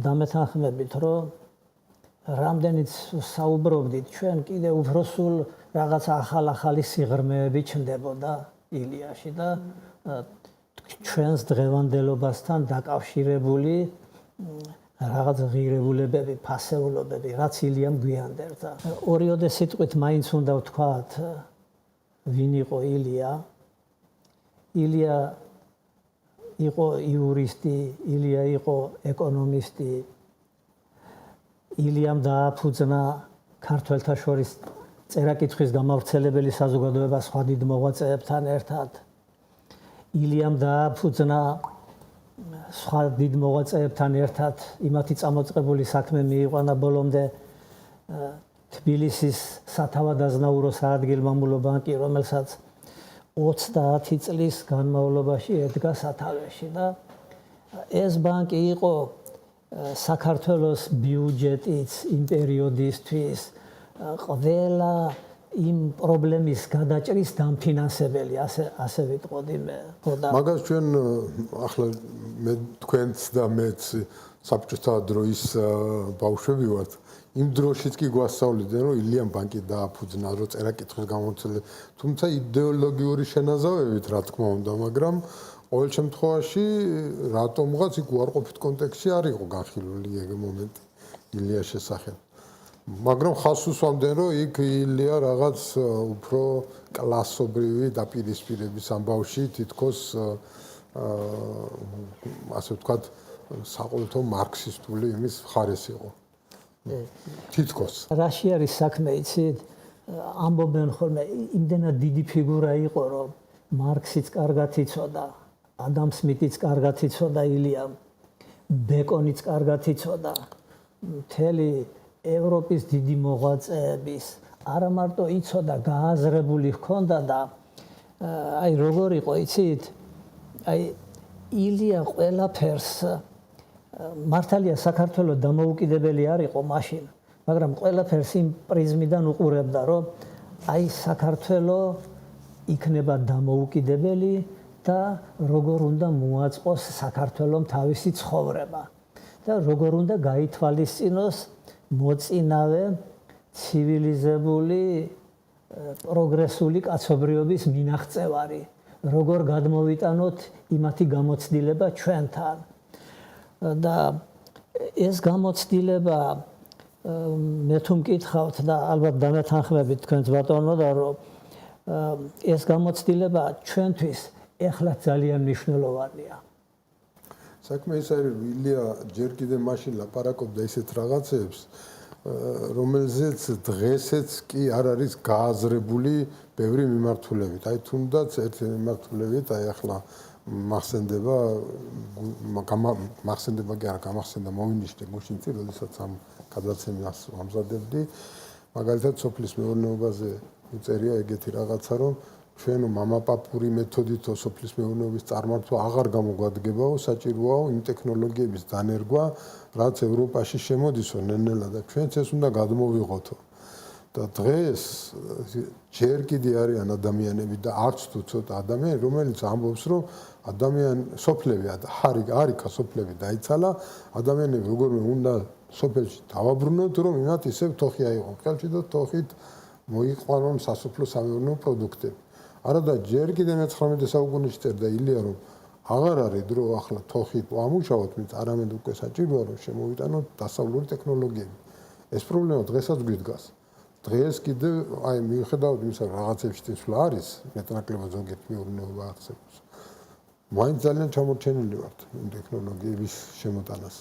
დამეთანხმებით, რომ რამდენიც საუბრობდით, ჩვენ კიდე უფრო სულ რაღაც ახალი სიღრმეები ჩნდებოდა ილიაში და ჩვენს დღევანდელობასთან დაკავშირებული რაღაც ღირებულებები, ფასეულობები, რაც ილიამ გვიანდერდა. ორიოდე სიტყვით მაინც უნდა ვთქვათ, ვინ იყო ილია. ილია იყო იურისტი, ილია იყო ეკონომისტი. ილიამ დააფუძნა ქართველთა შორის წერა-კითხვის გამავრცელებელი საზოგადოება სხვა დიდ მოღვაწეებთან ერთად. ილიამ დააფუძნა სხვა დიდ მოღვაწეებთან ერთად იმათი წამოწყებული საქმე მიიყვანა ბოლომდე თბილისის სათავადაზნაურო საადგილმამულო ბანკი, რომელსაც 30 წლის განმავლობაში ედგა სათავეში და ეს ბანკი იყო საქართველოს ბიუჯეტის იმ პერიოდისთვის ყველა იმ პრობლემის გადაჭრის დამფინანსებელი, ასე ვიტყოდი მე. მაგას ჩვენ ახლა მე თქვენც და მეც საბჭოთა დროის ბავშვები ვართ. იმ დროშიც კი გვასწავლდნენ, რომ ილიამ ბანკი დააფუძნა, რომ წერა-კითხვის გამავრცელებელი, თუმცა იდეოლოგიური შენაზავებით, რა თქმა უნდა, მაგრამ ყოველ შემთხვევაში რატომღაც იქ უარყოფით კონტექსტში არ იყო განხილული ეგ მომენტი ილიას შესახებ. მაგრამ ხას უსვამდნენ, რომ იქ ილია რაღაც უფრო კლასობრივი დაპირისპირების ამბავში თითქოს ასე ვთქვათ საყოველთაო მარქსისტული იმის მხარეს იყო. თითქოს. რაში არის საქმე, იცით? ამბობენ ხოლმე, იმდენად დიდი ფიგურა იყო, რომ მარქსიც კარგად იცოდა, ადამ სმითიც კარგად იცოდა ილიამ, ბეკონიც კარგად იცოდა. მთელი ევროპის დიდი მოღვაწეების არა მარტო იცოდა, გააზრებული ჰქონდა და აი როგორ იყო, იცით? აი ილია ყველაფერს მართალია საქართველოს დამოუკიდებელი არ იყო მაშინ, მაგრამ ყველაფერს იმ პრიზმიდან უყურებდა, რომ აი საქართველოს იქნება დამოუკიდებელი და როგორ უნდა მოაწყოს საქართველოს თავისი ცხოვრება და როგორ უნდა გაითვალისწინოს მოწინავე ცივილიზებული პროგრესული კაცობრიობის მინაღწევარი, როგორ გადმოვიტანოთ იმათი გამოცდილება ჩვენთან. და ეს გამოცდილება მე თუ მკითხავთ და ალბათ დამეთანხმებით თქვენც ბატონო და რომ ეს გამოცდილება ჩვენთვის ეხლა ძალიან მნიშვნელოვანია. საქმე ის არის, ილია ჯერ კიდე მაშინ ლაპარაკობდა ისეთ რაღაცებს, რომელზეც დღესაც კი არ არის გააზრებული ბევრი მიმართულებით. აი თუნდაც ერთი მიმართულებით, აი ახლა მახსენდება კი არა, გამახსენდა მოვინიშნე გუშინწი, როდესაც ამ გადაცემას ვამზადებდი. მაგალითად, სოფლის მეურნეობაზე უწერია ეგეთი რაღაცა, რომ ჩვენო მამაპაპური მეთოდითო სოფლის მეურნეობის წარმართვა აღარ გამოგვადგებაო, საჭიროა იმ ტექნოლოგიების დანერგვა, რაც ევროპაში შემოდისო ნელ-ნელა და ჩვენც ეს უნდა გადმოვიღოთო. და დღეს ჯერ კიდე არიან ადამიანები და არც თუ ცოტა ადამიანი, რომელიც ამბობს, რომ სოფლები არიქა სოფლები დაიცალა, ადამიანები როგორმე უნდა სოფელში დავაბრუნოთ, რომ იმათ ისევ თოხი აიღონ ხელში და თოხით მოიყვანონ სასოფლო სამეურნეო პროდუქტები. არა და ჯერ კიდე მე-19 საუკუნეში წერდა ილია, რომ აღარ არის დრო ახლა თოხით ამუშავოთ, არამედ უკვე საჭიროა, რომ შემოვიტანოთ დასავლური ტექნოლოგიები. ეს პრობლემა დღესაც გვიდგას. დღეს კიდე აი მიუხედავად იმისა, რომ რაღაცებში წინსვლა არის, მეტნაკლებად ზოგიერთ მეურნეობა აღწევს. მაინც ძალიან ჩამორჩენილი ვართ იმ ტექნოლოგიების შემოტანას.